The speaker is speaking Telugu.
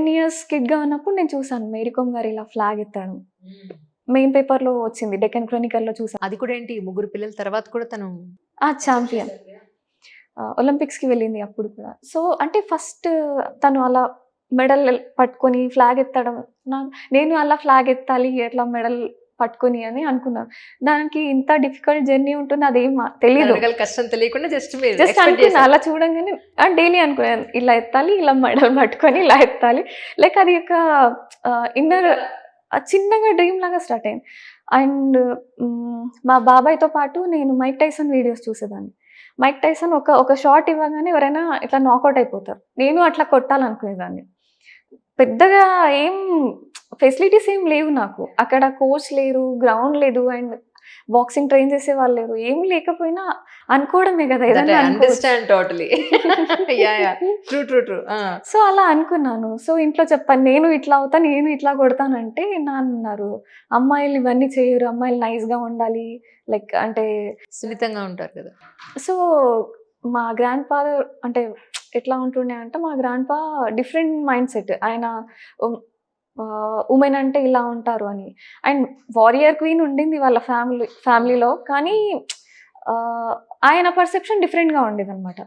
14 ఇయర్స్ కిడ్‌గా ఉన్నప్పుడు నేను చూసాను మేరీ కోమ్ గారు ఇలా ఫ్లాగ్ ఎత్తడం. మెయిన్ పేపర్‌లో వచ్చింది. డెక్కన్ క్రానికల్‌లో చూసా. అది కూడా ఏంటి ముగ్గురు పిల్లల తర్వాత కూడా తను చాంపియన్. ఒలింపిక్స్‌కి వెళ్ళింది అప్పుడు కూడా. సో, అంటే ఫస్ట్ తను అలా మెడల్ పట్టుకొని ఫ్లాగ్ ఎత్తడం నా నేను అలా ఫ్లాగ్ ఎత్తాలి ఎట్లా మెడల్ పట్టుకొని అని అనుకున్నాను. దానికి ఇంత డిఫికల్ట్ జర్నీ ఉంటుంది అదేం తెలీదు. వెనకాల కష్టం తెలియకుండా జస్ట్ మీరు జస్ట్ ఎక్స్‌పెక్ట్ అనుకున్నా చేశారు. అలా చూడంగానే డైలీ అనుకునేదాన్ని. ఇలా ఎత్తాలి, ఇలా మెడల్ పట్టుకొని ఇలా ఎత్తాలి. లైక్ అది ఒక ఇన్నర్ చిన్నగా డ్రీమ్ లాగా స్టార్ట్ అయింది. అండ్ మా బాబాయ్‌తో పాటు నేను మైక్ టైసన్ వీడియోస్ చూసేదాన్ని. మైక్ టైసన్ ఒక షాట్ ఇవ్వగానే ఎవరైనా ఇట్లా నాకౌట్ అయిపోతారు. నేను అట్లా కొట్టాలనుకునేదాన్ని. పెద్దగా ఏం ఫెసిలిటీస్ ఏం లేవు నాకు. అక్కడ కోచ్ లేరు, గ్రౌండ్ లేదు అండ్ బాక్సింగ్ ట్రైన్ చేసేవాళ్ళు లేరు. ఏమి లేకపోయినా అనుకోవడమే కదా! దట్ ఐ ఏదన్నా అనుకోవచ్చు. Understand totally. యాహ్! ట్రూ. ఆ! సో, అలా అనుకున్నాను. సో, ఇంట్లో చెప్పాను. నేను ఇట్లా అవుతా, నేను ఇట్లా కొడతానంటే నాన్నన్నారు, "అమ్మాయిలు ఇవన్నీ చెయ్యరు. అమ్మాయిలు నైస్‌గా ఉండాలి." లైక్ అంటే సున్నితంగా ఉంటారు కదా! సో, మా గ్రాండ్ ఫాదర్ అంటే ఎట్లా ఉంటుండే అంటే, మా గ్రాండ్ ఫా డిఫరెంట్ మైండ్ సెట్. ఆయన వుమెన్ అంటే ఇలా ఉంటారు అని. అండ్ వారియర్ క్వీన్ ఉండింది వాళ్ళ ఫ్యామిలీలో. కానీ ఆయన పర్సెప్షన్ డిఫరెంట్‌గా ఉండేదనమాట.